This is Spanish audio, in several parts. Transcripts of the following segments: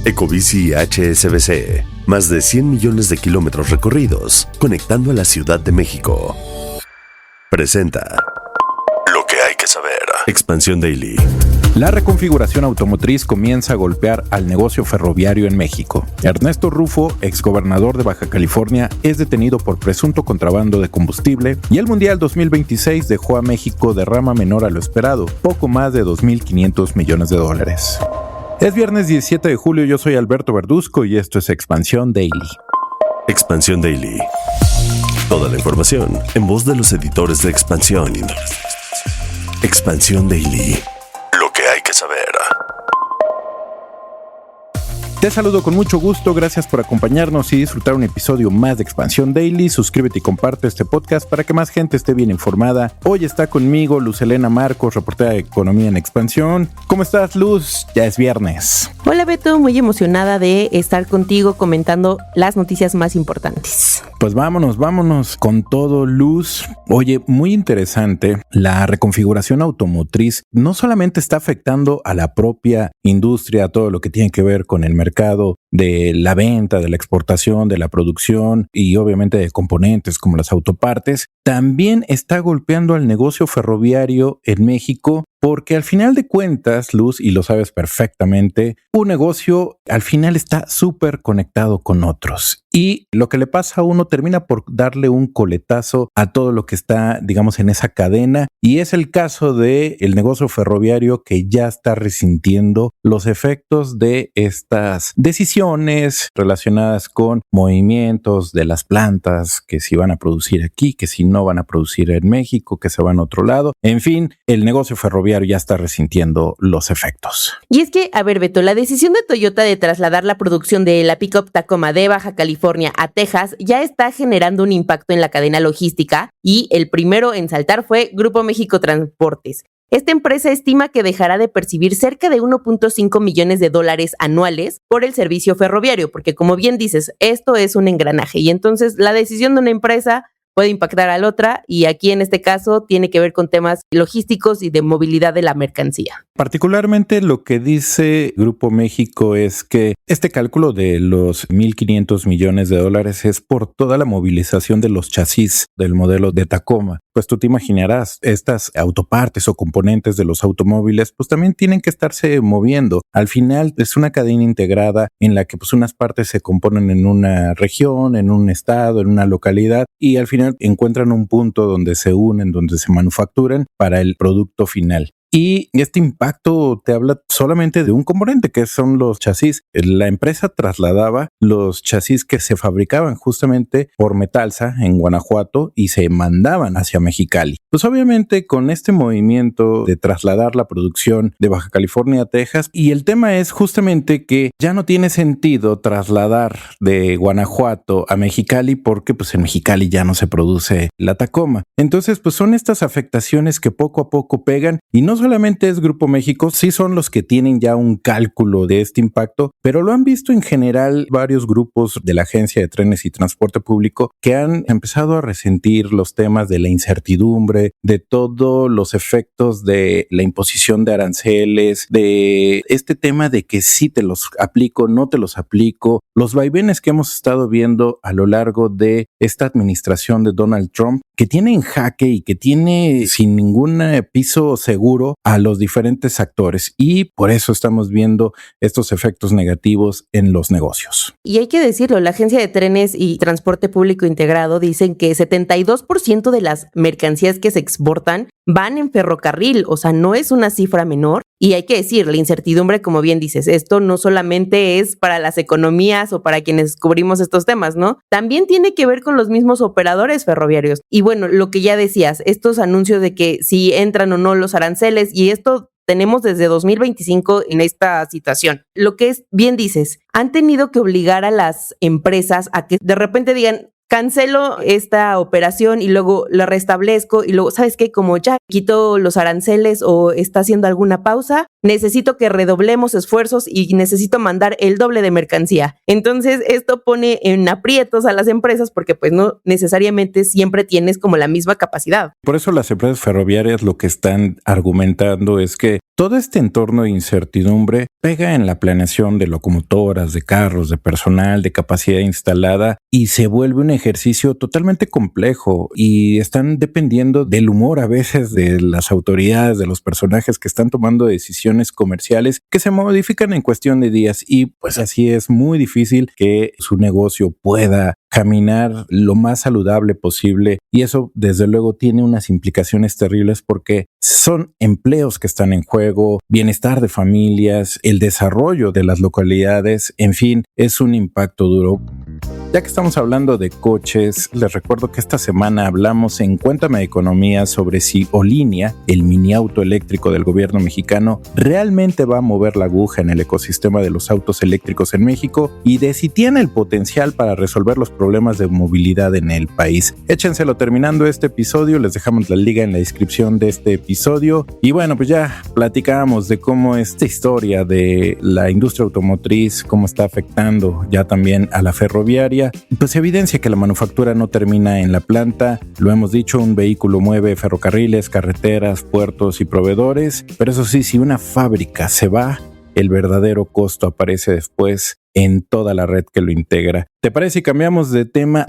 Ecobici HSBC, más de 100 millones de kilómetros recorridos, conectando a la Ciudad de México. Presenta lo que hay que saber. Expansión Daily. La reconfiguración automotriz comienza a golpear al negocio ferroviario en México. Ernesto Rufo, exgobernador de Baja California, es detenido por presunto contrabando de combustible y el Mundial 2026 dejó a México derrama menor a lo esperado, poco más de 2.500 millones de dólares. Es viernes 17 de julio, yo soy Alberto Verduzco y esto es Expansión Daily. Expansión Daily. Toda la información en voz de los editores de Expansión. Expansión Daily. Lo que hay que saber. Te saludo con mucho gusto, gracias por acompañarnos y disfrutar un episodio más de Expansión Daily. Suscríbete y comparte este podcast para que más gente esté bien informada. Hoy está conmigo Luz Helena Marcos, reportera de Economía en Expansión. ¿Cómo estás, Luz? Ya es viernes. Hola, Beto, muy emocionada de estar contigo comentando las noticias más importantes. Pues vámonos con todo, Luz. Oye, muy interesante, la reconfiguración automotriz no solamente está afectando a la propia industria, todo lo que tiene que ver con el mercado de la venta, de la exportación, de la producción y obviamente de componentes como las autopartes, también está golpeando al negocio ferroviario en México. Porque al final de cuentas, Luz, y lo sabes perfectamente, un negocio al final está súper conectado con otros. Y lo que le pasa a uno termina por darle un coletazo a todo lo que está, digamos, en esa cadena. Y es el caso del negocio ferroviario que ya está resintiendo los efectos de estas decisiones relacionadas con movimientos de las plantas, que si van a producir aquí, que si no van a producir en México, que se van a otro lado. En fin, el negocio ferroviario ya está resintiendo los efectos. Y es que, a ver, Beto, la decisión de Toyota de trasladar la producción de la pick-up Tacoma de Baja California a Texas ya está generando un impacto en la cadena logística y el primero en saltar fue Grupo México Transportes. Esta empresa estima que dejará de percibir cerca de 1.5 millones de dólares anuales por el servicio ferroviario, porque como bien dices, esto es un engranaje y entonces la decisión de una empresa puede impactar a la otra y aquí en este caso tiene que ver con temas logísticos y de movilidad de la mercancía. Particularmente lo que dice Grupo México es que este cálculo de los 1.500 millones de dólares es por toda la movilización de los chasis del modelo de Tacoma. Pues tú te imaginarás, estas autopartes o componentes de los automóviles pues también tienen que estarse moviendo. Al final es una cadena integrada en la que pues unas partes se componen en una región, en un estado, en una localidad y al final encuentran un punto donde se unen, donde se manufacturan para el producto final. Y este impacto te habla solamente de un componente que son los chasis. La empresa trasladaba los chasis que se fabricaban justamente por Metalsa en Guanajuato y se mandaban hacia Mexicali. Pues obviamente con este movimiento de trasladar la producción de Baja California a Texas y el tema es justamente que ya no tiene sentido trasladar de Guanajuato a Mexicali porque pues en Mexicali ya no se produce la Tacoma. Entonces pues son estas afectaciones que poco a poco pegan y no solamente es Grupo México, sí son los que tienen ya un cálculo de este impacto, pero lo han visto en general varios grupos de la Agencia de Trenes y Transporte Público que han empezado a resentir los temas de la incertidumbre, de todos los efectos de la imposición de aranceles, de este tema de que sí te los aplico, no te los aplico, los vaivenes que hemos estado viendo a lo largo de esta administración de Donald Trump, que tiene en jaque y que tiene sin ningún piso seguro a los diferentes actores y por eso estamos viendo estos efectos negativos en los negocios. Y hay que decirlo, la Agencia de Trenes y Transporte Público Integrado dicen que 72% de las mercancías que se exportan van en ferrocarril, o sea, no es una cifra menor. Y hay que decir, la incertidumbre, como bien dices, esto no solamente es para las economías o para quienes cubrimos estos temas, ¿no? También tiene que ver con los mismos operadores ferroviarios. Y bueno, lo que ya decías, estos anuncios de que si entran o no los aranceles, y esto tenemos desde 2025 en esta situación. Lo que es, bien dices, han tenido que obligar a las empresas a que de repente digan, cancelo esta operación y luego la restablezco y luego, ¿sabes qué? Como ya quito los aranceles o está haciendo alguna pausa, necesito que redoblemos esfuerzos y necesito mandar el doble de mercancía. Entonces, esto pone en aprietos a las empresas porque pues no necesariamente siempre tienes como la misma capacidad. Por eso las empresas ferroviarias lo que están argumentando es que todo este entorno de incertidumbre pega en la planeación de locomotoras, de carros, de personal, de capacidad instalada y se vuelve un ejercicio totalmente complejo y están dependiendo del humor a veces de las autoridades, de los personajes que están tomando decisiones comerciales que se modifican en cuestión de días y pues así es muy difícil que su negocio pueda caminar lo más saludable posible y eso desde luego tiene unas implicaciones terribles porque son empleos que están en juego, bienestar de familias, el desarrollo de las localidades, en fin, es un impacto duro. Ya que estamos hablando de coches, les recuerdo que esta semana hablamos en Cuéntame de Economía sobre si Olinea, el mini auto eléctrico del gobierno mexicano, realmente va a mover la aguja en el ecosistema de los autos eléctricos en México y de si tiene el potencial para resolver los problemas de movilidad en el país. Échenselo terminando este episodio, les dejamos la liga en la descripción de este episodio y bueno, pues ya platicamos de cómo esta historia de la industria automotriz, cómo está afectando ya también a la ferroviaria. Pues evidencia que la manufactura no termina en la planta. Lo hemos dicho, un vehículo mueve ferrocarriles, carreteras, puertos y proveedores. Pero eso sí, si una fábrica se va, el verdadero costo aparece después en toda la red que lo integra. ¿Te parece si cambiamos de tema?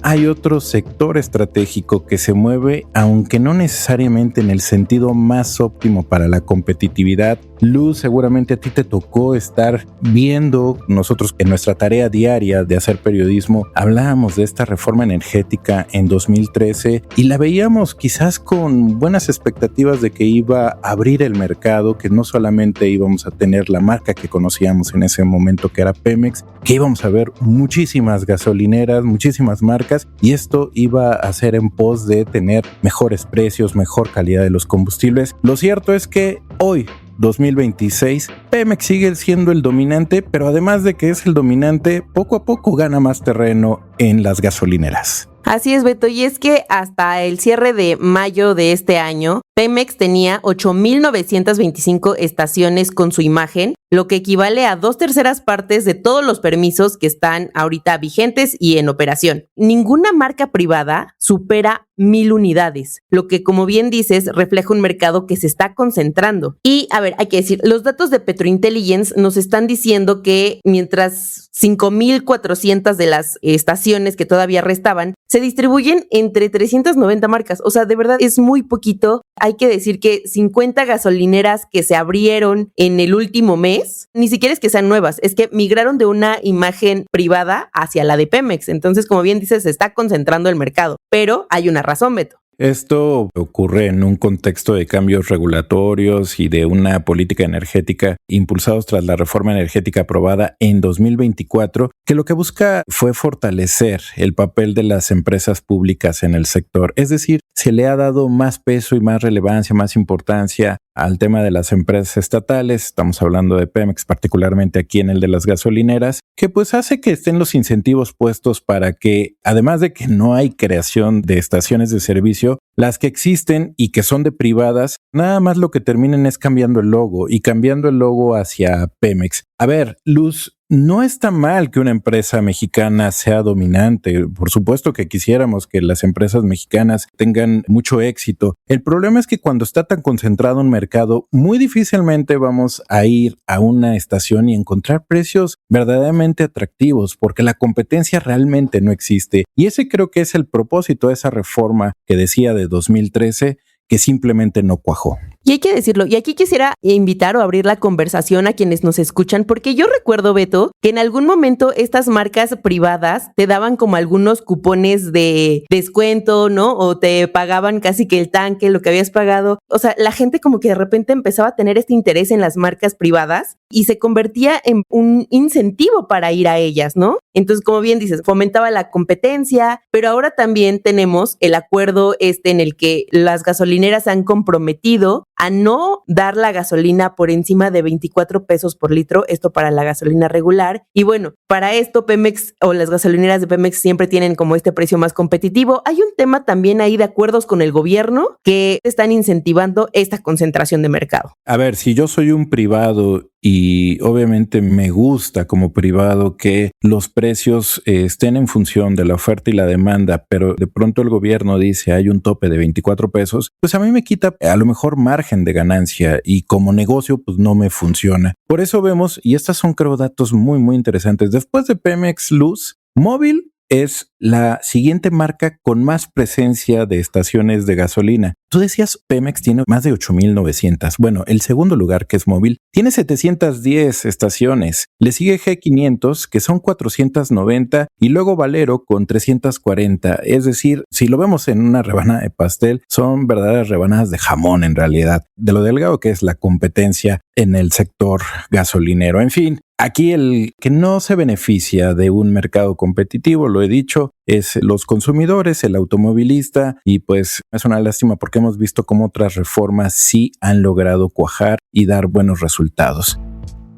Hay otro sector estratégico que se mueve, aunque no necesariamente en el sentido más óptimo para la competitividad. Luz, seguramente a ti te tocó estar viendo, nosotros en nuestra tarea diaria de hacer periodismo, hablábamos de esta reforma energética en 2013 y la veíamos quizás con buenas expectativas de que iba a abrir el mercado, que no solamente íbamos a tener la marca que conocíamos en ese momento que era Pemex, que íbamos a ver muchísimas gasolineras, muchísimas marcas y esto iba a ser en pos de tener mejores precios, mejor calidad de los combustibles. Lo cierto es que hoy, 2026, Pemex sigue siendo el dominante, pero además de que es el dominante, poco a poco gana más terreno en las gasolineras. Así es, Beto, y es que hasta el cierre de mayo de este año, Pemex tenía 8,925 estaciones con su imagen, lo que equivale a 2/3 partes de todos los permisos que están ahorita vigentes y en operación. Ninguna marca privada supera 1,000 unidades, lo que, como bien dices, refleja un mercado que se está concentrando. Y, a ver, hay que decir, los datos de Petrointelligence nos están diciendo que mientras 5,400 de las estaciones que todavía restaban se distribuyen entre 390 marcas. O sea, de verdad es muy poquito. Hay que decir que 50 gasolineras que se abrieron en el último mes, ni siquiera es que sean nuevas, es que migraron de una imagen privada hacia la de Pemex. Entonces, como bien dices, se está concentrando el mercado. Pero hay una razón, Beto. Esto ocurre en un contexto de cambios regulatorios y de una política energética impulsados tras la reforma energética aprobada en 2024, que lo que busca fue fortalecer el papel de las empresas públicas en el sector. Es decir, se le ha dado más peso y más relevancia, más importancia al tema de las empresas estatales. Estamos hablando de Pemex, particularmente aquí en el de las gasolineras, que pues hace que estén los incentivos puestos para que, además de que no hay creación de estaciones de servicio, las que existen y que son de privadas, nada más lo que terminen es cambiando el logo y cambiando el logo hacia Pemex. A ver, Luz, no está mal que una empresa mexicana sea dominante. Por supuesto que quisiéramos que las empresas mexicanas tengan mucho éxito. El problema es que cuando está tan concentrado un mercado, muy difícilmente vamos a ir a una estación y encontrar precios verdaderamente atractivos, porque la competencia realmente no existe. Y ese creo que es el propósito de esa reforma que decía de 2013, que simplemente no cuajó. Y hay que decirlo, y aquí quisiera invitar o abrir la conversación a quienes nos escuchan, porque yo recuerdo, Beto, que en algún momento estas marcas privadas te daban como algunos cupones de descuento, ¿no? O te pagaban casi que el tanque, lo que habías pagado. O sea, la gente como que de repente empezaba a tener este interés en las marcas privadas y se convertía en un incentivo para ir a ellas, ¿no? Entonces, como bien dices, fomentaba la competencia, pero ahora también tenemos el acuerdo en el que las gasolineras han comprometido a no dar la gasolina por encima de 24 pesos por litro, esto para la gasolina regular. Y bueno, para esto Pemex o las gasolineras de Pemex siempre tienen como este precio más competitivo. Hay un tema también ahí de acuerdos con el gobierno que están incentivando esta concentración de mercado. A ver, si yo soy un privado y obviamente me gusta como privado que los precios estén en función de la oferta y la demanda, pero de pronto el gobierno dice hay un tope de 24 pesos, pues a mí me quita a lo mejor margen de ganancia y como negocio pues no me funciona. Por eso vemos, y estas son creo datos muy muy interesantes, después de Pemex Luz, Móvil es la siguiente marca con más presencia de estaciones de gasolina. Tú decías, Pemex tiene más de 8,900. Bueno, el segundo lugar, que es Móvil, tiene 710 estaciones. Le sigue G500, que son 490, y luego Valero con 340. Es decir, si lo vemos en una rebanada de pastel, son verdaderas rebanadas de jamón en realidad, de lo delgado que es la competencia en el sector gasolinero. En fin, aquí el que no se beneficia de un mercado competitivo, lo he dicho, es los consumidores, el automovilista, y pues es una lástima porque hemos visto cómo otras reformas sí han logrado cuajar y dar buenos resultados.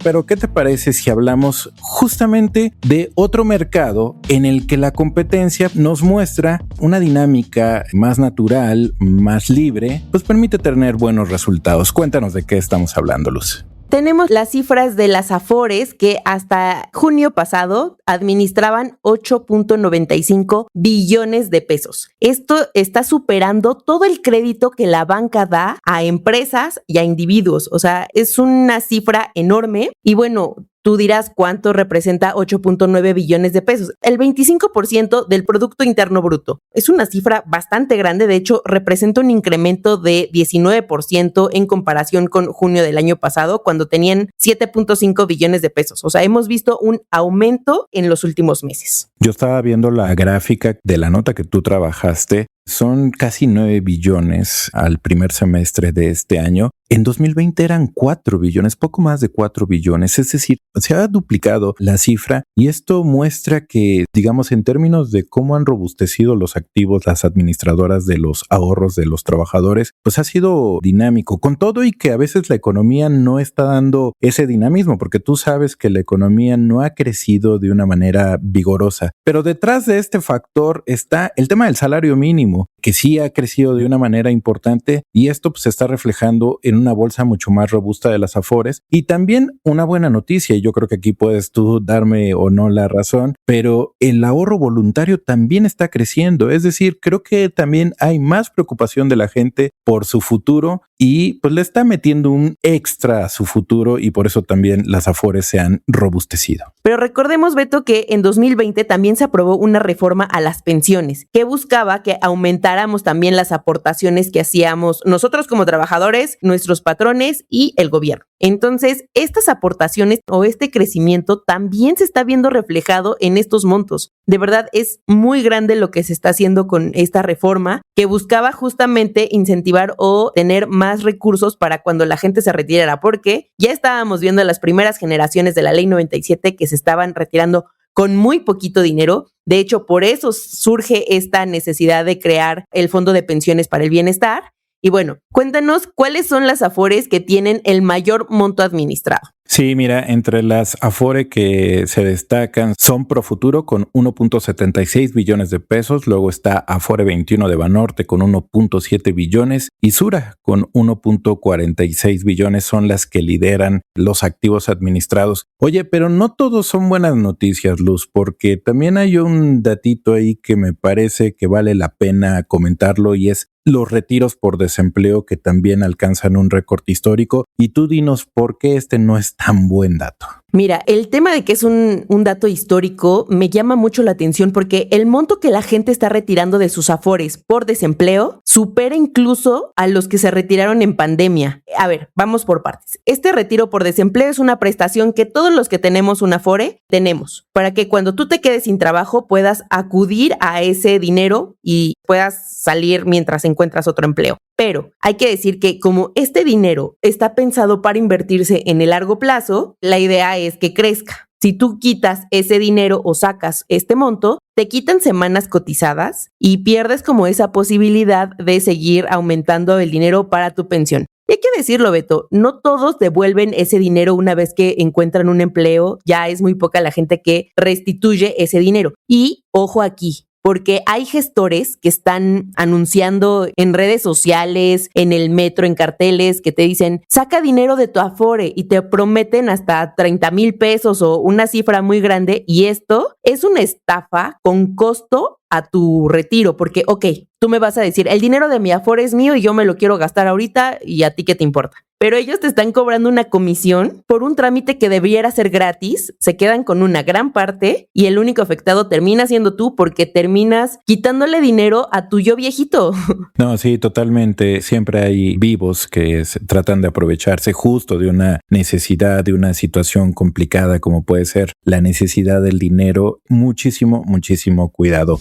Pero ¿qué te parece si hablamos justamente de otro mercado en el que la competencia nos muestra una dinámica más natural, más libre, pues permite tener buenos resultados? Cuéntanos de qué estamos hablando, Luz. Tenemos las cifras de las Afores que hasta junio pasado administraban 8.95 billones de pesos. Esto está superando todo el crédito que la banca da a empresas y a individuos. O sea, es una cifra enorme y bueno, tú dirás cuánto representa 8.9 billones de pesos. El 25% del Producto Interno Bruto. Es una cifra bastante grande, de hecho representa un incremento de 19% en comparación con junio del año pasado, cuando tenían 7.5 billones de pesos. O sea, hemos visto un aumento en los últimos meses. Yo estaba viendo la gráfica de la nota que tú trabajaste. Son casi 9 billones al primer semestre de este año. En 2020 eran 4 billones, poco más de 4 billones. Es decir, se ha duplicado la cifra y esto muestra que, digamos, en términos de cómo han robustecido los activos las administradoras de los ahorros de los trabajadores, pues ha sido dinámico. Con todo y que a veces la economía no está dando ese dinamismo, porque tú sabes que la economía no ha crecido de una manera vigorosa. Pero detrás de este factor está el tema del salario mínimo, que sí ha crecido de una manera importante y esto pues, se está reflejando en una bolsa mucho más robusta de las Afores. Y también una buena noticia, y yo creo que aquí puedes tú darme o no la razón, pero el ahorro voluntario también está creciendo. Es decir, creo que también hay más preocupación de la gente por su futuro y pues le está metiendo un extra a su futuro y por eso también las Afores se han robustecido. Pero recordemos, Beto, que en 2020 también se aprobó una reforma a las pensiones que buscaba que aumentáramos también las aportaciones que hacíamos nosotros como trabajadores, nuestros patrones y el gobierno. Entonces, estas aportaciones o este crecimiento también se está viendo reflejado en estos montos. De verdad, es muy grande lo que se está haciendo con esta reforma que buscaba justamente incentivar o tener más recursos para cuando la gente se retirara, porque ya estábamos viendo las primeras generaciones de la Ley 97 que se estaban retirando con muy poquito dinero. De hecho, por eso surge esta necesidad de crear el Fondo de Pensiones para el Bienestar. Y bueno, cuéntanos cuáles son las Afores que tienen el mayor monto administrado. Sí, mira, entre las Afore que se destacan son Profuturo con 1.76 billones de pesos, luego está Afore 21 de Banorte con 1.7 billones y Sura con 1.46 billones son las que lideran los activos administrados. Oye, pero no todos son buenas noticias, Luz, porque también hay un datito ahí que me parece que vale la pena comentarlo y es los retiros por desempleo que también alcanzan un récord histórico. Y tú dinos por qué este no es tan buen dato. Mira, el tema de que es un dato histórico me llama mucho la atención porque el monto que la gente está retirando de sus Afores por desempleo supera incluso a los que se retiraron en pandemia. A ver, vamos por partes. Este retiro por desempleo es una prestación que todos los que tenemos un Afore tenemos para que cuando tú te quedes sin trabajo puedas acudir a ese dinero y puedas salir mientras encuentras otro empleo. Pero hay que decir que como este dinero está pensado para invertirse en el largo plazo, la idea es que crezca. Si tú quitas ese dinero o sacas este monto, te quitan semanas cotizadas y pierdes como esa posibilidad de seguir aumentando el dinero para tu pensión. Y hay que decirlo, Beto, no todos devuelven ese dinero una vez que encuentran un empleo, ya es muy poca la gente que restituye ese dinero. Y ojo aquí, porque hay gestores que están anunciando en redes sociales, en el metro, en carteles, que te dicen, saca dinero de tu Afore y te prometen hasta 30,000 pesos o una cifra muy grande, y esto es una estafa con costo a tu retiro, porque, ok, tú me vas a decir, el dinero de mi Afore es mío y yo me lo quiero gastar ahorita y a ti qué te importa. Pero ellos te están cobrando una comisión por un trámite que debiera ser gratis, se quedan con una gran parte y el único afectado termina siendo tú porque terminas quitándole dinero a tu yo viejito. No, sí, totalmente. Siempre hay vivos que tratan de aprovecharse justo de una necesidad, de una situación complicada como puede ser la necesidad del dinero. Muchísimo, muchísimo cuidado.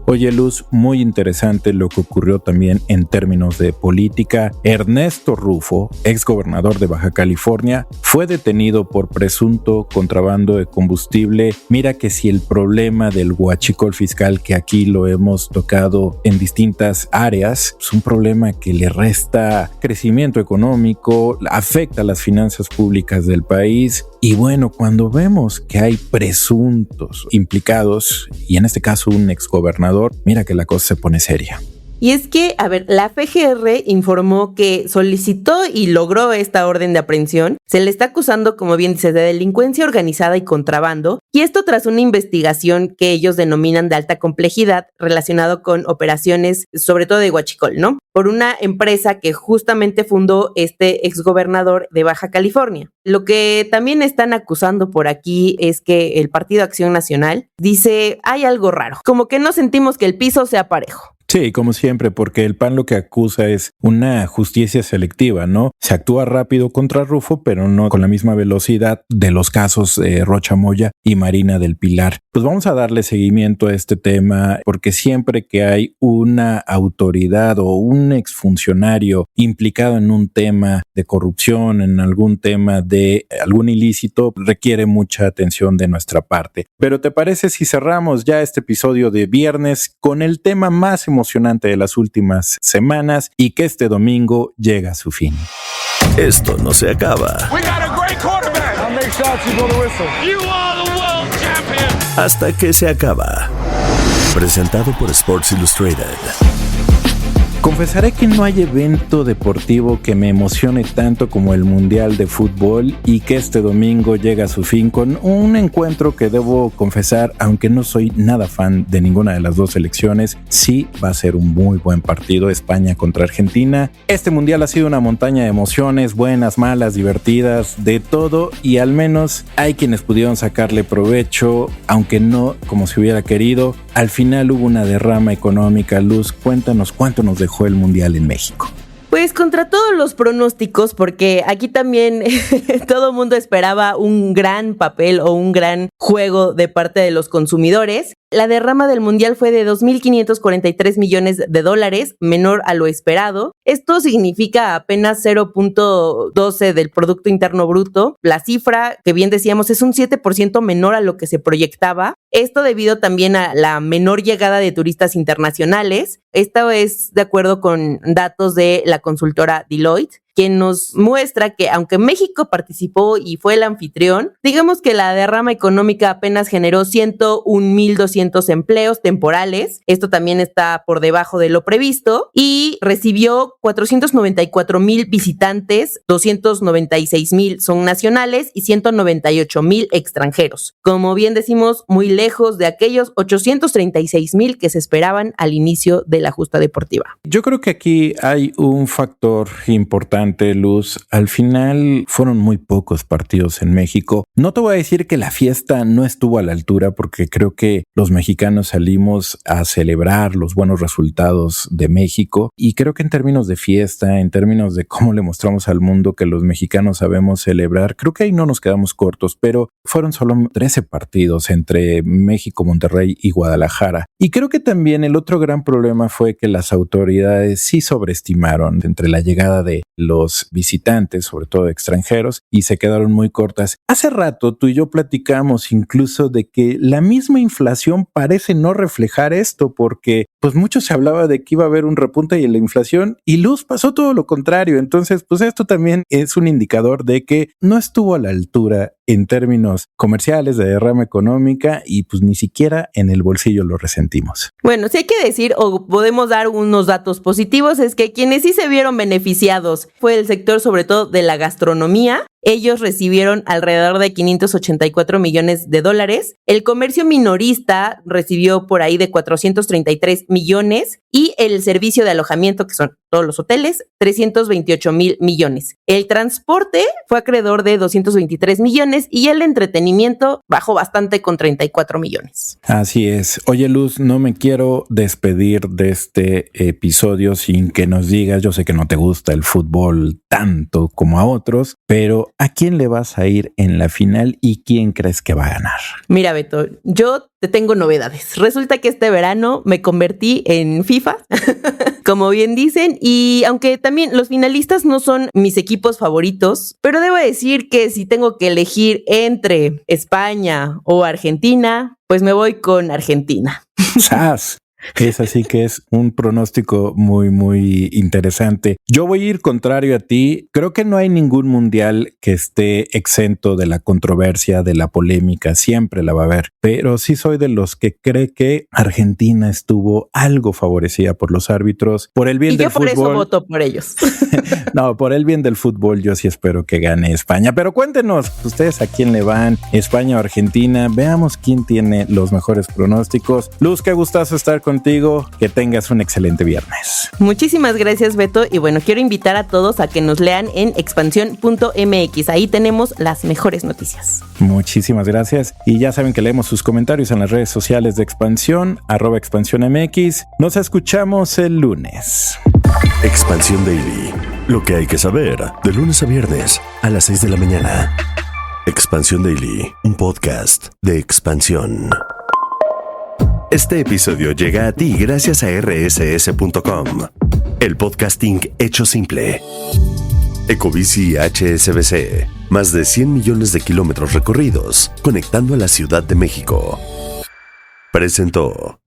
Oye, Luz, muy interesante lo que ocurrió también en términos de política. Ernesto Rufo, exgobernador de Baja California, fue detenido por presunto contrabando de combustible. Mira que si el problema del huachicol fiscal, que aquí lo hemos tocado en distintas áreas, es un problema que le resta crecimiento económico, afecta a las finanzas públicas del país. Y bueno, cuando vemos que hay presuntos implicados, y en este caso un exgobernador, mira que la cosa se pone seria. Y es que, a ver, la FGR informó que solicitó y logró esta orden de aprehensión. Se le está acusando, como bien dices, de delincuencia organizada y contrabando. Y esto tras una investigación que ellos denominan de alta complejidad relacionado con operaciones, sobre todo de huachicol, ¿no? Por una empresa que justamente fundó este exgobernador de Baja California. Lo que también están acusando por aquí es que el Partido Acción Nacional dice, hay algo raro, como que no sentimos que el piso sea parejo. Sí, como siempre, porque el PAN lo que acusa es una justicia selectiva, ¿no? Se actúa rápido contra Rufo, pero no con la misma velocidad de los casos Rocha Moya y Marina del Pilar. Pues vamos a darle seguimiento a este tema, porque siempre que hay una autoridad o un exfuncionario implicado en un tema de corrupción, en algún tema de algún ilícito, requiere mucha atención de nuestra parte. Pero ¿te parece si cerramos ya este episodio de viernes con el tema más emocionante de las últimas semanas y que este domingo llega a su fin? Esto no se acaba hasta que se acaba. Presentado por Sports Illustrated. Confesaré que no hay evento deportivo que me emocione tanto como el Mundial de Fútbol, y que este domingo llega a su fin con un encuentro que debo confesar, aunque no soy nada fan de ninguna de las dos selecciones, sí va a ser un muy buen partido. España contra Argentina. Este Mundial ha sido una montaña de emociones, buenas, malas, divertidas, de todo, y al menos hay quienes pudieron sacarle provecho, aunque no como se hubiera querido. Al final hubo una derrama económica. Luz, cuéntanos cuánto nos dejó el Mundial en México. Pues contra todos los pronósticos, porque aquí también todo el mundo esperaba un gran papel o un gran juego de parte de los consumidores. La derrama del Mundial fue de $2,543 millones, menor a lo esperado. Esto significa apenas 0.12 del Producto Interno Bruto. La cifra, que bien decíamos, es un 7% menor a lo que se proyectaba. Esto debido también a la menor llegada de turistas internacionales. Esto es de acuerdo con datos de la consultora Deloitte, quien nos muestra que aunque México participó y fue el anfitrión, digamos que la derrama económica apenas generó 101,200 empleos temporales. Esto también está por debajo de lo previsto, y recibió 494,000 visitantes, 296,000 son nacionales y 198,000 extranjeros. Como bien decimos, muy lejos de aquellos 836,000 que se esperaban al inicio de la justa deportiva. Yo creo que aquí hay un factor importante, Luz. Al final fueron muy pocos partidos en México. No te voy a decir que la fiesta no estuvo a la altura, porque creo que los mexicanos salimos a celebrar los buenos resultados de México, y creo que en términos de fiesta, en términos de cómo le mostramos al mundo que los mexicanos sabemos celebrar, creo que ahí no nos quedamos cortos, pero fueron solo 13 partidos entre México, Monterrey y Guadalajara. Y creo que también el otro gran problema fue que las autoridades sí sobreestimaron entre la llegada de los visitantes, sobre todo extranjeros, y se quedaron muy cortas. Hace rato tú y yo platicamos incluso de que la misma inflación parece no reflejar esto, porque pues mucho se hablaba de que iba a haber un repunte en la inflación y Luz pasó todo lo contrario. Entonces, pues esto también es un indicador de que no estuvo a la altura en términos comerciales de derrama económica y pues ni siquiera en el bolsillo lo resentimos. Bueno, sí hay que decir, o podemos dar unos datos positivos, es que quienes sí se vieron beneficiados fue el sector sobre todo de la gastronomía. Ellos recibieron alrededor de 584 millones de dólares. El comercio minorista recibió por ahí de 433 millones y el servicio de alojamiento, que son todos los hoteles, 328 mil millones. El transporte fue acreedor de 223 millones y el entretenimiento bajó bastante con 34 millones. Así es. Oye, Luz, no me quiero despedir de este episodio sin que nos digas, yo sé que no te gusta el fútbol tanto como a otros, pero ¿a quién le vas a ir en la final y quién crees que va a ganar? Mira, Beto, yo te tengo novedades. Resulta que este verano me convertí en FIFA, como bien dicen, y aunque también los finalistas no son mis equipos favoritos, pero debo decir que si tengo que elegir entre España o Argentina, pues me voy con Argentina. ¡Sas! Es así que es un pronóstico muy, muy interesante. Yo voy a ir contrario a ti. Creo que no hay ningún mundial que esté exento de la controversia, de la polémica. Siempre la va a haber. Pero sí soy de los que cree que Argentina estuvo algo favorecida por los árbitros. Por el bien del fútbol. Y yo por eso voto por ellos. No, por el bien del fútbol yo sí espero que gane España. Pero cuéntenos, ustedes a quién le van, España o Argentina. Veamos quién tiene los mejores pronósticos. Luz, qué gustazo estar contigo, que tengas un excelente viernes. Muchísimas gracias, Beto, y bueno, quiero invitar a todos a que nos lean en expansión.mx, ahí tenemos las mejores noticias. Muchísimas gracias, y ya saben que leemos sus comentarios en las redes sociales de Expansión, @expansiónmx. Nos escuchamos el lunes. Expansión Daily, lo que hay que saber de lunes a viernes a las 6 de la mañana. Expansión Daily, un podcast de Expansión. Este episodio llega a ti gracias a rss.com, el podcasting hecho simple. Ecobici HSBC, más de 100 millones de kilómetros recorridos, conectando a la Ciudad de México. Presentó.